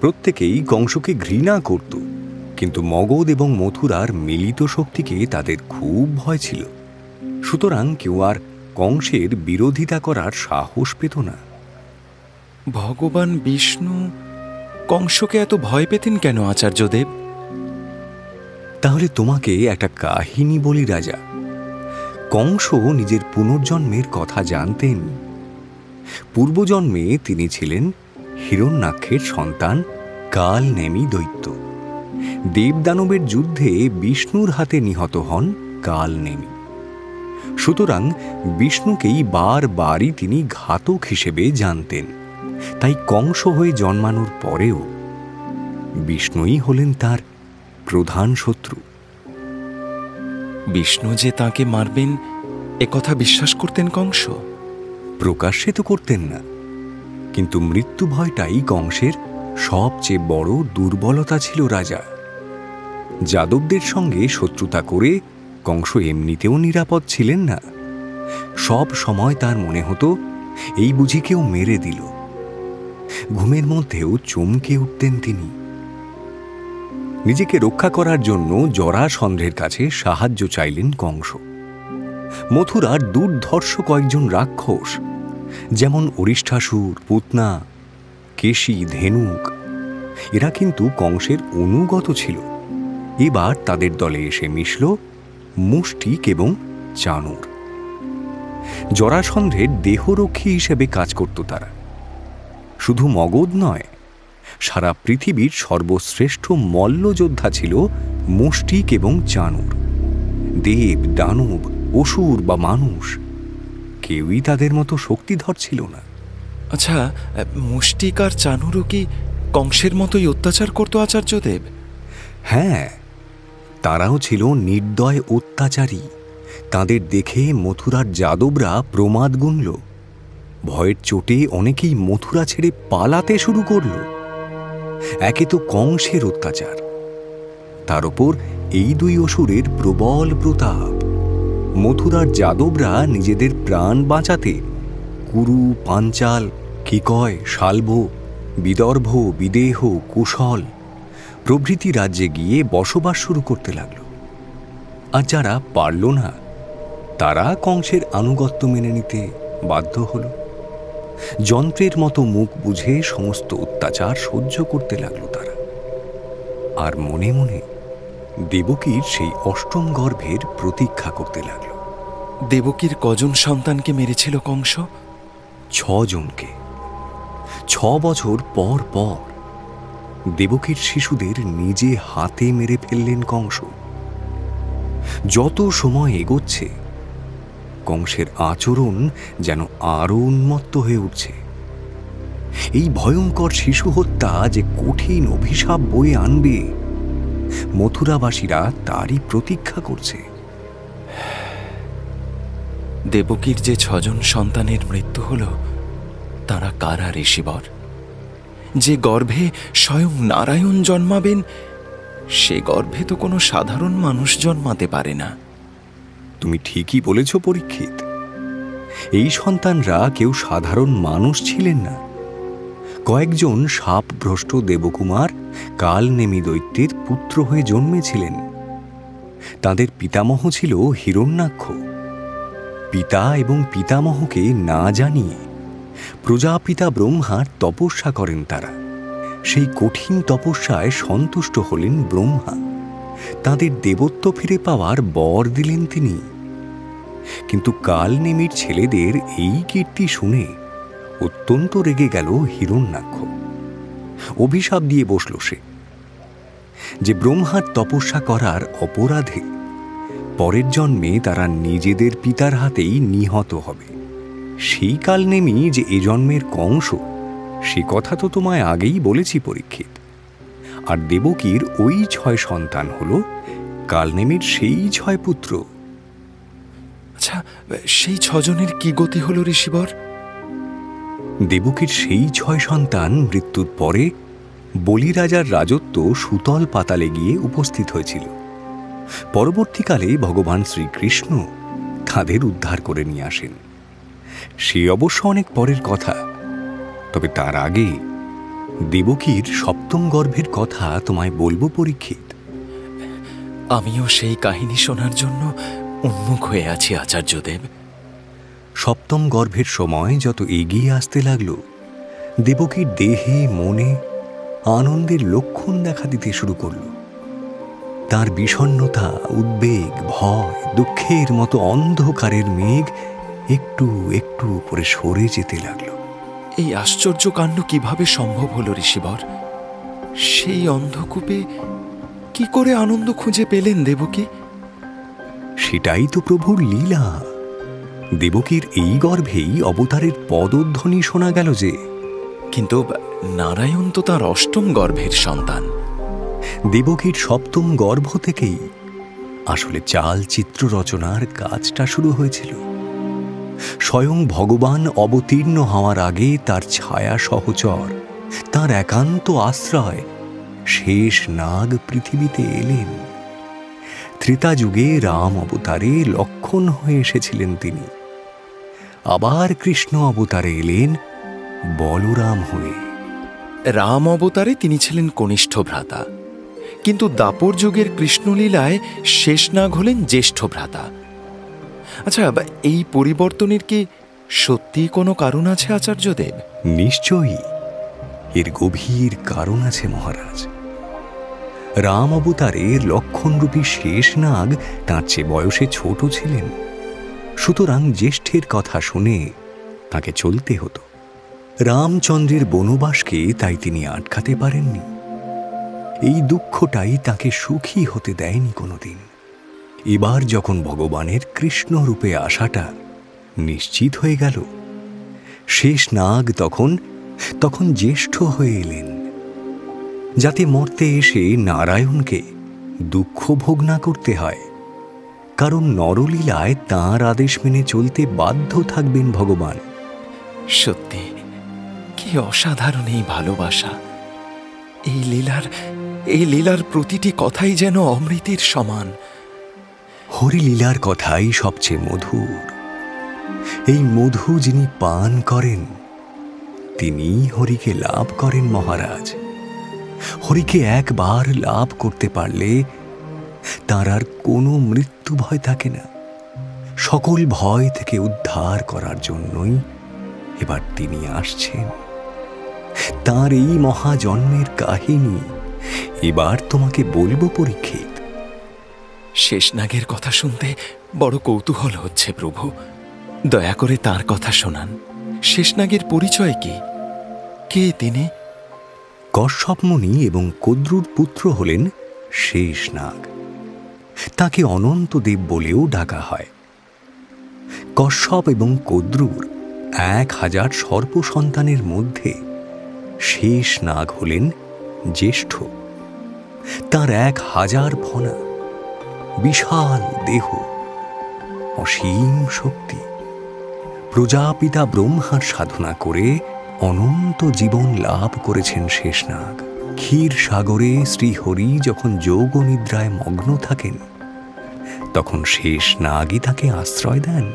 প্রত্যেকেই কংসকে ঘৃণা করত, কিন্তু মগধ এবং মথুরার মিলিত শক্তিকে তাদের খুব ভয় ছিল। সুতরাং কেউ আর কংসের বিরোধিতা করার সাহস পেত না। ভগবান বিষ্ণু কংসকে এত ভয় পেতেন কেন আচার্যদেব? তাহলে তোমাকে একটা কাহিনী বলি রাজা। কংস নিজের পুনর্জন্মের কথা জানতেন। পূর্বজন্মে তিনি ছিলেন হিরণ্যাক্ষের সন্তান কালনেমী দৈত্য। দেবদানবের যুদ্ধে বিষ্ণুর হাতে নিহত হন কালনেমী। সুতরাং বিষ্ণুকেই বারবারই তিনি ঘাতক হিসেবে জানতেন। তাই কংস হয়ে জন্মানোর পরেও বিষ্ণুই হলেন তার প্রধান শত্রু। বিষ্ণু যে তাকে মারবেন একথা বিশ্বাস করতেন কংস? প্রকাশ্যে তো করতেন না, কিন্তু মৃত্যু ভয়টাই কংসের সবচেয়ে বড় দুর্বলতা ছিল রাজা। যাদবদের সঙ্গে শত্রুতা করে কংস এমনিতেও নিরাপদ ছিলেন না। সব সময় তার মনে হতো এই বুঝি কেউ মেরে দিল। ঘুমের মধ্যেও চমকে উঠতেন তিনি। নিজেকে রক্ষা করার জন্য জরাসন্ধের কাছে সাহায্য চাইলেন কংস। মথুরার দুর্ধর্ষ কয়েকজন রাক্ষস, যেমন অরিষ্ঠাসুর, পুতনা, কেশী, ধেনুক, এরা কিন্তু কংসের অনুগত ছিল। এবার তাদের দলে এসে মিশল মুষ্টিক এবং চাণুর। জরাসন্ধের দেহরক্ষী হিসেবে কাজ করত তারা। শুধু মগধ নয়, সারা পৃথিবীর সর্বশ্রেষ্ঠ মল্লযোদ্ধা ছিল মুষ্টিক এবং চাণুর। দেব, দানব, অসুর বা মানুষ কেউই তাদের মতো শক্তিধর ছিল না। আচ্ছা, মুষ্টিক আর চাণুরও কি কংসের মতোই অত্যাচার করত আচার্যদেব? হ্যাঁ, তারাও ছিল নির্দয় অত্যাচারী। তাদের দেখে মথুরার যাদবরা প্রমাদ গুনল। ভয়ের চোটে অনেকেই মথুরা ছেড়ে পালাতে শুরু করল। একে তো কংসের অত্যাচার, তার উপর এই দুই অসুরের প্রবল প্রতাপ। মথুরার যাদবরা নিজেদের প্রাণ বাঁচাতে কুরু, পাঞ্চাল, কিকয়, শাল্ব, বিদর্ভ, বিদেহ, কুশল প্রভৃতি রাজ্যে গিয়ে বসবাস শুরু করতে লাগল। আর যারা পারল না তারা কংসের আনুগত্য মেনে নিতে বাধ্য হল। যন্ত্রের মতো মুখ বুঝে সমস্ত অত্যাচার সহ্য করতে লাগল তারা। আর মনে মনে দেবকীর সেই অষ্টম গর্ভের প্রতীক্ষা করতে লাগল। দেবকীর কজন সন্তানকে মেরেছিল কংস? 6 জনকে। 6 বছর পর পর দেবকীর শিশুদের নিজে হাতে মেরে ফেললেন কংস। যত সময় এগোচ্ছে কংসের আচরণ যেন আরো উন্মত্ত হয়ে উঠছে। এই ভয়ঙ্কর শিশু হত্যা যে কঠিন অভিশাপ বয়ে আনবে, মথুরাবাসীরা তারই প্রতীক্ষা করছে। দেবকীর যে 6 জন সন্তানের মৃত্যু হল, তারা কারা ঋষিবর? যে গর্ভে স্বয়ং নারায়ণ জন্মাবেন, সে গর্ভে তো কোনো সাধারণ মানুষ জন্মাতে পারে না। তুমি ঠিকই বলেছ পরীক্ষিত। এই সন্তানরা কেউ সাধারণ মানুষ ছিলেন না। কয়েকজন শাপভ্রষ্ট দেবকুমার কালনেমী দৈত্যের পুত্র হয়ে জন্মেছিলেন। তাদের পিতামহ ছিল হিরণ্যাক্ষ। পিতা এবং পিতামহকে না জানিয়ে প্রজাপিতা ব্রহ্মার তপস্যা করেন তারা। সেই কঠিন তপস্যায় সন্তুষ্ট হলেন ব্রহ্মা, তাদের দেবত্ব ফিরে পাওয়ার বর দিলেন তিনি। কিন্তু কালনেমির ছেলেদের এই কীর্তি শুনে অত্যন্ত রেগে গেল হিরণ্যাক্ষ। অভিশাপ দিয়ে বসল সে যে ব্রহ্মার তপস্যা করার অপরাধে পরের জন্মে তারা নিজেদের পিতার হাতেই নিহত হবে। সেই কালনেমি যে এ জন্মের কংস, সে কথা তো তোমায় আগেই বলেছি পরীক্ষিত। আর দেবকীর ওই 6 সন্তান হল কালনেমির সেই 6 পুত্র। আচ্ছা, সেই 6 জনের কি গতি হল ঋষিবর? দেবকীর সেই 6 সন্তান মৃত্যুর পরে বলিরাজার রাজত্ব সুতল পাতালে গিয়ে উপস্থিত হয়েছিল। পরবর্তীকালে ভগবান শ্রীকৃষ্ণ তাদের উদ্ধার করে নিয়ে আসেন। সে অবশ্য অনেক পরের কথা। তবে তার আগে দেবকীর 7ম গর্ভের কথা তোমায় বলবো পরীক্ষিত। আমিও সেই কাহিনী শোনার জন্য উন্মুখ হয়ে আছি আচার্যদেব। 7ম গর্ভের সময় যত এগিয়ে আসতে লাগল, দেবকীর দেহে মনে আনন্দের লক্ষণ দেখা দিতে শুরু করল। তার বিষণ্ণতা, উদ্বেগ, ভয়, দুঃখের মতো অন্ধকারের মেঘ একটু একটু করে সরে যেতে লাগল। এই আশ্চর্য কাণ্ড কিভাবে সম্ভব হল ঋষিবর? সেই অন্ধকূপে কি করে আনন্দ খুঁজে পেলেন দেবকী? সেটাই তো প্রভুর লীলা। দেবকীর এই গর্ভেই অবতারের পদধ্বনি শোনা গেল যে। কিন্তু নারায়ণ তো তার 8ম গর্ভের সন্তান। দেবকীর 7ম গর্ভ থেকেই আসলে চাল চিত্র রচনার কাজটা শুরু হয়েছিল। স্বয়ং ভগবান অবতীর্ণ হওয়ার আগে তার ছায়া সহচর, তার একান্ত আশ্রয় শেষ নাগ পৃথিবীতে এলেন। ত্রেতা যুগে রাম অবতারে লক্ষণ হয়ে এসেছিলেন তিনি। আবার কৃষ্ণ অবতারে এলেন বলরাম হয়ে। রাম অবতারে তিনি ছিলেন কনিষ্ঠ ভ্রাতা, কিন্তু দাপর যুগের কৃষ্ণলীলায় শেষনাগ হলেন জ্যেষ্ঠ ভ্রাতা। আচ্ছা, এই পরিবর্তনের কি সত্যি কোনো কারণ আছে আচার্যদেব? নিশ্চয়ই এর গভীর কারণ আছে মহারাজ। রাম অবতারের লক্ষণরূপী শেষনাগ তাঁর চেয়ে বয়সে ছোট ছিলেন, সুতরাং জ্যেষ্ঠের কথা শুনে তাকে চলতে হতো। রামচন্দ্রের বনবাসকে তাই তিনি আটকাতে পারেননি। এই দুঃখটাই তাকে সুখী হতে দেয়নি কোনোদিন। এবার যখন ভগবানের কৃষ্ণ রূপে আসাটা নিশ্চিত হয়ে গেল, শেষনাগ তখন জ্যেষ্ঠ হয়ে এলেন, যাতে মর্তে এসে নারায়ণকে দুঃখ ভোগ না করতে হয়। কারণ নরলীলায় তাঁর আদেশ মেনে চলতে বাধ্য থাকবেন ভগবান। সত্যি কি অসাধারণ এই ভালোবাসা! এই লীলার প্রতিটি কথাই যেন অমৃতের সমান। হরিলীলার কথাই সবচেয়ে মধুর। এই মধু যিনি পান করেন, তিনি হরিকে লাভ করেন মহারাজ। হরিকে একবার লাভ করতে পারলে তার আর কোনো মৃত্যু ভয় থাকে না। সকল ভয় থেকে উদ্ধার করার জন্যই এবার তিনি আসছেন। তার এই মহাজন্মের কাহিনী এবার তোমাকে বলবো পরীক্ষিত। শেষনাগের কথা শুনতে বড় কৌতূহল হচ্ছে প্রভু। দয়া করে তার কথা শোনান। শেষনাগের পরিচয় কি? কে তিনি? কশ্যপ মুনি এবং কদ্রুর পুত্র হলেন শেষনাগ। তাকে অনন্তদেব বলেও ডাকা হয়। কশ্যপ এবং কদ্রুর 1000 সর্প সন্তানের মধ্যে শেষনাগ হলেন জ্যেষ্ঠ। তার 1000 ফনা, বিশাল দেহ, অসীম শক্তি। প্রজাপিতা ব্রহ্মার সাধনা করে অনন্ত জীবন লাভ করেছেন শেষনাগ। ক্ষীর সাগরে শ্রীহরি যখন যোগ নিদ্রায় মগ্ন থাকেন, তখন শেষনাগই তাকে আশ্রয় দেন।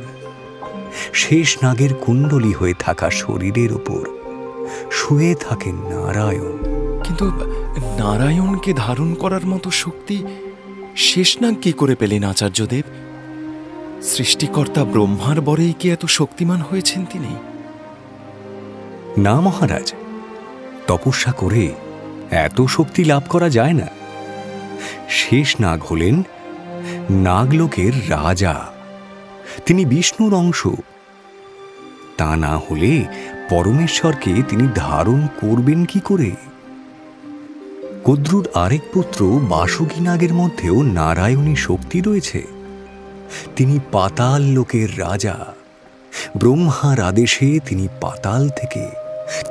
শেষনাগের কুণ্ডলী হয়ে থাকা শরীরের উপর শুয়ে থাকেন নারায়ণ। কিন্তু নারায়ণকে ধারণ করার মতো শক্তি শেষনাগ কি করে পেলেন আচার্যদেব? সৃষ্টিকর্তা ব্রহ্মার বরেই কি এত শক্তিমান হয়েছেন তিনি? না মহারাজ, তপস্যা করে এত শক্তি লাভ করা যায় না। শেষ নাগ হলেন নাগলোকের রাজা, তিনি বিষ্ণুর অংশ। তা না হলে পরমেশ্বরকে তিনি ধারণ করবেন কি করে? কদ্রুর আরেক পুত্র বাসুকী নাগের মধ্যেও নারায়ণী শক্তি রয়েছে। তিনি পাতাল লোকের রাজা। ব্রহ্মার আদেশে তিনি পাতাল থেকে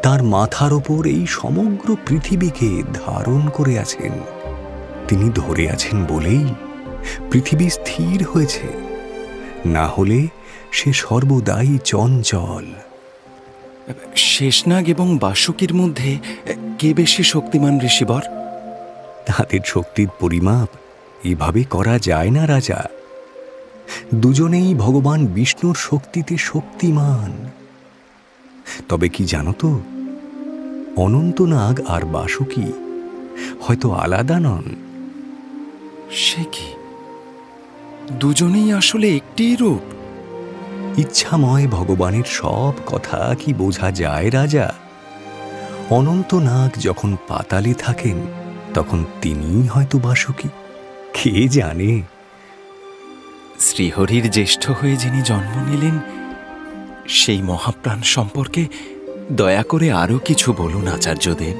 তার মাথার ওপর এই সমগ্র পৃথিবীকে ধারণ করে আছেন। তিনি ধরে আছেন বলেই পৃথিবী স্থির হয়েছে, না হলে সে সর্বদাই চঞ্চল। শেষনাগ এবং বাসুকীর মধ্যে কে বেশি শক্তিমান ঋষিবর? তাদের শক্তির পরিমাপ এভাবে করা যায় না রাজা। দুজনেই ভগবান বিষ্ণুর শক্তিতে শক্তিমান। তবে কি জানো তো, অনন্তনাগ আর বাসুকী হয়তো আলাদা নন। সে কি, দুজনেই আসলে একটি রূপ? ইচ্ছাময় ভগবানের সব কথা কি বোঝা যায় রাজা? অনন্তনাগ যখন পাতালে থাকেন তখন তিনিই হয়তো বাসুকী, কে জানে। শ্রীহরির জ্যেষ্ঠ হয়ে যিনি জন্ম নিলেন, সেই মহাপ্রাণ সম্পর্কে দয়া করে আরো কিছু বলুন আচার্যদেব।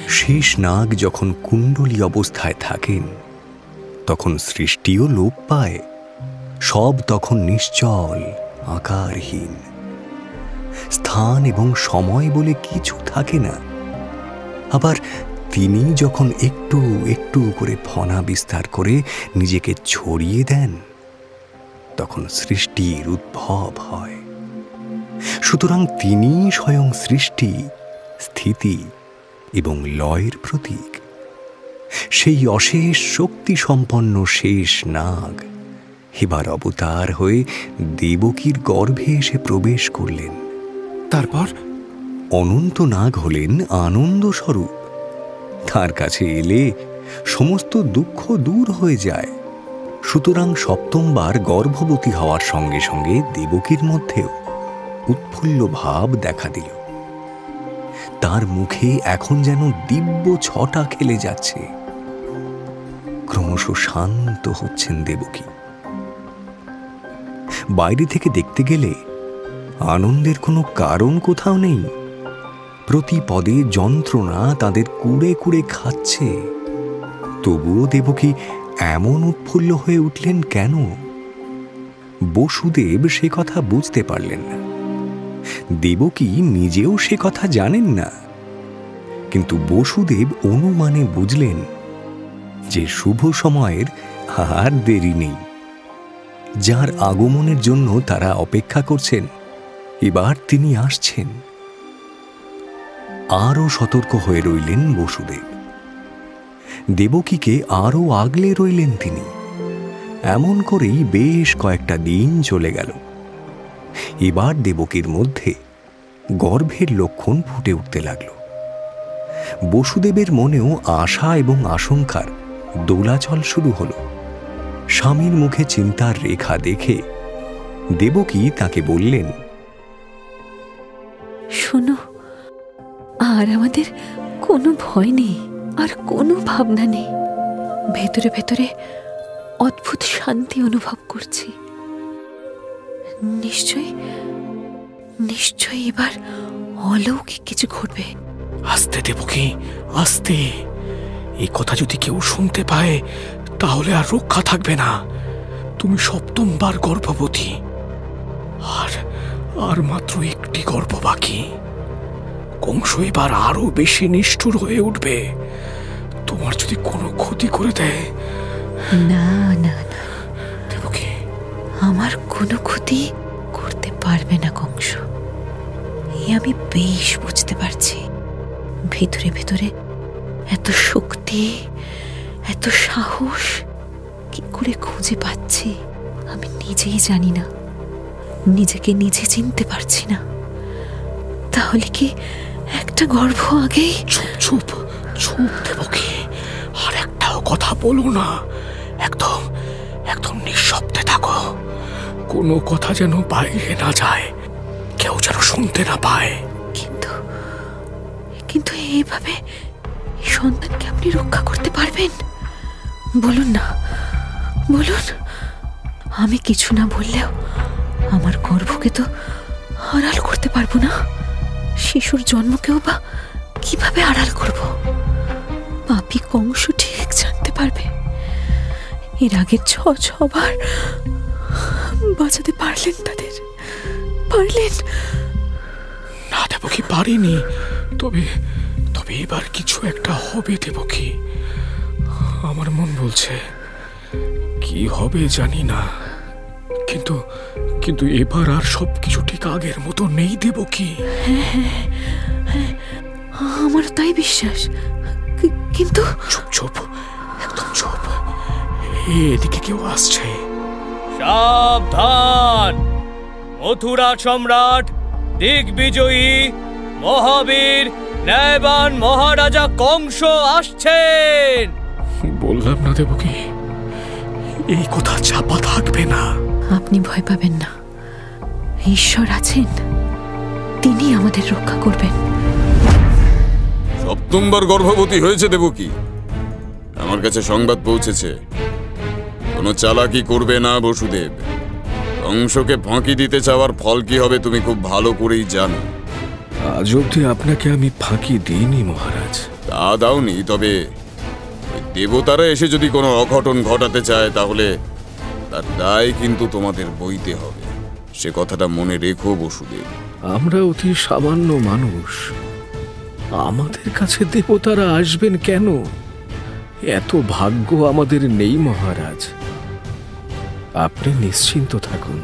শেষ নাগ যখন কুণ্ডলী অবস্থায় থাকেন তখন সৃষ্টিও লোপ পায়। সব তখন নিশ্চল, আকারহীন। স্থান এবং সময় বলে কিছু থাকে না। আবার তিনি যখন একটু একটু করে ফনা বিস্তার করে নিজেকে ছড়িয়ে দেন তখন সৃষ্টির উদ্ভব হয়। সুতরাং তিনি স্বয়ং সৃষ্টি, স্থিতি এবং লয়ের প্রতীক। সেই অশেষ শক্তি সম্পন্ন শেষ নাগ এবার অবতার হয়ে দেবকীর গর্ভে এসে প্রবেশ করলেন। তারপর অনন্ত নাগ হলেন আনন্দ স্বরূপ। তার কাছে এলে সমস্ত দুঃখ দূর হয়ে যায়। সুতরাং সপ্তমবার গর্ভবতী হওয়ার সঙ্গে সঙ্গে দেবকীর মধ্যেও উৎফুল্ল ভাব দেখা দিল। তার মুখে এখন যেন দিব্য ছটা খেলে যাচ্ছে। ক্রমশ শান্ত হচ্ছেন দেবকী। বাইরে থেকে দেখতে গেলে আনন্দের কোনো কারণ কোথাও নেই। প্রতি পদে যন্ত্রণা তাদের কুড়ে কুড়ে খাচ্ছে। তবুও দেবকী এমন উৎফুল্ল হয়ে উঠলেন কেন? বসুদেব সে কথা বুঝতে পারলেন না। দেবকী নিজেও সে কথা জানেন না। কিন্তু বসুদেব অনুমানে বুঝলেন যে শুভ সময়ের আর দেরি নেই। যার আগমনের জন্য তারা অপেক্ষা করছেন, এবার তিনি আসছেন। আরও সতর্ক হয়ে রইলেন বসুদেব। দেবকীকে আরও আগলে রইলেন তিনি। এমন করেই বেশ কয়েকটা দিন চলে গেল। এবার দেবকীর মধ্যে গর্ভের লক্ষণ ফুটে উঠতে লাগল। বসুদেবের মনেও আশা এবং আশঙ্কার দোলাচল শুরু হল। স্বামীর মুখে চিন্তার রেখা দেখে দেবকী তাকে বললেন, শোনো, আর আমাদের কোনো ভয় নেই, আর কোনো ভাবনা নেই। ভেতরে ভেতরে অদ্ভুত শান্তি অনুভব করছি। নিশ্চয়ই নিশ্চয়ই এবার অলৌকিক কিছু ঘটবে। আস্তে দেবকী, আস্তে। এই কথা যদি কেউ শুনতে পায় তাহলে আর রক্ষা থাকবে না। তুমি সপ্তমবার গর্ভবতী, আর মাত্র একটি গর্ভ বাকি। কংস এবার আরো বেশি নিষ্ঠুর হয়ে উঠবে। তোমার যদি কোনো ক্ষতি করে দেয়। না না না দেবকী, আমার কোনো ক্ষতি করতে পারবে না কংস। এই আমি বেশ বুঝতে পারছি। ভেতরে ভেতরে এত শক্তি, এত সাহস কি করে খুঁজে পাচ্ছি আমি নিজেই জানি না। নিজেকে নিজে চিনতে পারছি না। তাহলে কি একটা গর্ভ আগেই? চুপ চুপ চুপ দেবকী, আর একটাও কথা বলো না। একদম একদম নিঃশব্দে থাকো। কোনো কথা যেন বাইরে না যায়, কেউ যেন শুনতে না পায়। কিন্তু কিন্তু এইভাবে এই সন্তানকে আপনি রক্ষা করতে পারবেন? বলুন না, বলুন। আমি কিছু না বললেও আমার গর্ভকে তো আড়াল করতে পারবো না, শিশুর জন্মকেও বা কিভাবে আড়াল করব? পাপী কংস ঠিক জানতে পারবে। এর আগে 6 বার বাঁচাতে পারলেন তাদের, পারলেন না দেবকী, পারিনি। তবে তবে এবার কিছু একটা হবে দেবকী। আমার মন বলছে কি হবে জানি না, কিন্তু কিন্তু এবার আর সবকিছু ঠিক আগের মতো নেই দেবকী। হ্যাঁ, আমার তাই বিশ্বাস। কিন্তু চুপ চুপ, একদম চুপ। এদিকে কেউ আসছে। সাবধান! মথুরা সম্রাট, দিগ্বিজয়ী, মহাবীর, ন্যায়বান মহারাজা কংস আসছেন। বললাম না দেবকী, এই কথা চাপা থাকবে না। আপনি ভয় পাবেন না, ঈশ্বর আছেন, তিনি আমাদের রক্ষা করবেন। সপ্তমবার গর্ভবতী হয়েছে দেবকী। আমার কাছে সংবাদ পৌঁছেছে। কোনো চালাকি করবে না বসুদেব। কংসকে ফাঁকি দিতে চাওয়ার ফল কি হবে তুমি খুব ভালো করেই জানো। আজ অব্দি আপনাকে আমি ফাঁকি দিইনি মহারাজ। তা দাওনি, তবে দেবতারা এসে যদি কোনো অঘটন ঘটাতে চায় তাহলে তার দায় কিন্তু তোমাদের বইতে হবে। সে কথাটা মনে রেখো বসুদেব। আমরা অতি সামান্য মানুষ, আমাদের কাছে দেবতারা আসবেন কেন? এত ভাগ্য আমাদের নেই মহারাজ। আপনি নিশ্চিন্ত থাকুন।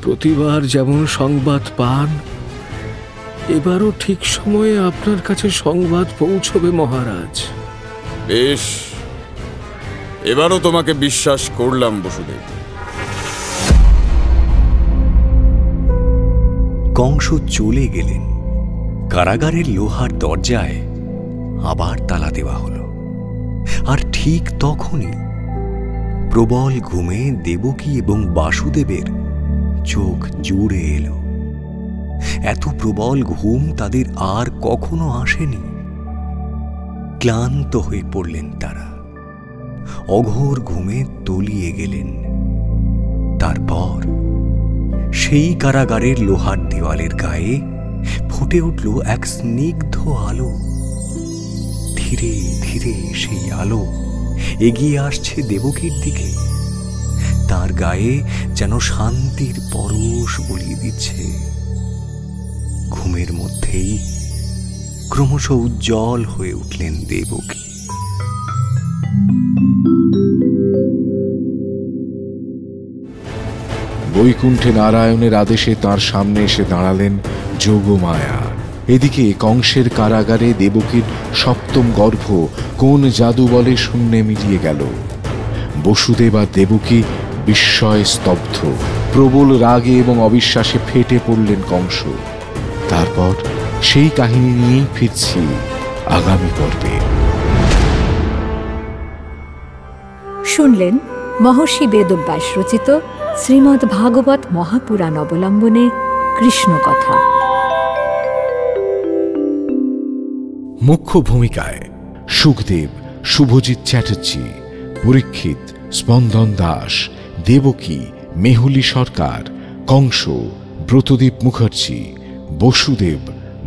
প্রতিবার যেমন সংবাদ পান, এবারও ঠিক সময়ে আপনার কাছে সংবাদ পৌঁছবে মহারাজ। বেশ, এবারও তোমাকে বিশ্বাস করলাম বসুদেব। কংস চলে গেলেন। কারাগারের লোহার দরজায় আবার তালা দেওয়া হলো। আর ঠিক তখনই প্রবল ঘুমে দেবকী এবং বাসুদেবের চোখ জুড়ে এলো। এত প্রবল ঘুম তাদের আর কখনো আসেনি। ক্লান্ত হয়ে পড়লেন তারা, অঘোর ঘুমে তলিয়ে গেলেন। তারপর সেই কারাগারের লোহার দেওয়ালের গায়ে ফুটে উঠল এক স্নিগ্ধ আলো। ধীরে ধীরে সেই আলো এগিয়ে আসছে দেবকীর দিকে। তার গায়ে যেন শান্তির পরশ বলিয়ে দিচ্ছে। ঘুমের মধ্যেই ক্রমশ উজ্জ্বল হয়ে উঠলেন দেবকী। বৈকুণ্ঠে নারায়ণের আদেশে তার সামনে এসে দাঁড়ালেন যোগমায়া। এদিকে কংসের কারাগারে দেবকীর সপ্তম গর্ভ কোন জাদু বলে শূন্যে মিলিয়ে গেল। বসুদেব আর দেবকী বিস্ময়ে স্তব্ধ। প্রবল রাগে এবং অবিশ্বাসে ফেটে পড়লেন কংস। তারপর সেই কাহিনী নিয়েই ফিরছি আগামী পর্বে। শুনলেন মহর্ষি বেদব্যাস রচিত শ্রীমদ্ ভাগবত মহাপুরাণ অবলম্বনে কৃষ্ণ কথা। মুখ্য ভূমিকায় সুখদেব, শুভজিৎ চ্যাটার্জি, পরীক্ষিত, স্পন্দন দাস, দেবকী, মেহুলি সরকার, কংস, ব্রতদীপ মুখার্জি, বসুদেব,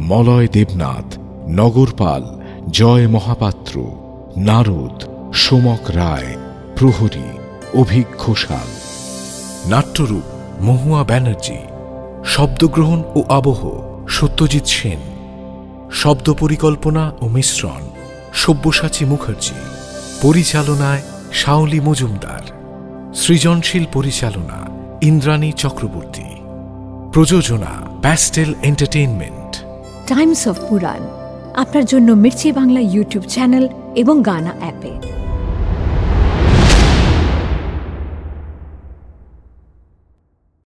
মলয় দেবনাথ, নগরপাল, জয় মহাপাত্র, নারদ, সোমক রায়, প্রহরী, অভিক ঘোষাল। নাট্যরূপ মহুয়া ব্যানার্জি। শব্দগ্রহণ ও আবহ সত্যজিৎ সেন। শব্দ পরিকল্পনা ও মিশ্রণ সব্যসাচী মুখার্জি। পরিচালনায় শাওলি মজুমদার। সৃজনশীল পরিচালনা ইন্দ্রাণী চক্রবর্তী। প্রযোজনা প্যাস্টেল এন্টারটেইনমেন্ট। টাইমস অফ পুরাণ আপনার জন্য মির্চি বাংলা ইউটিউব চ্যানেল এবং গানা অ্যাপে।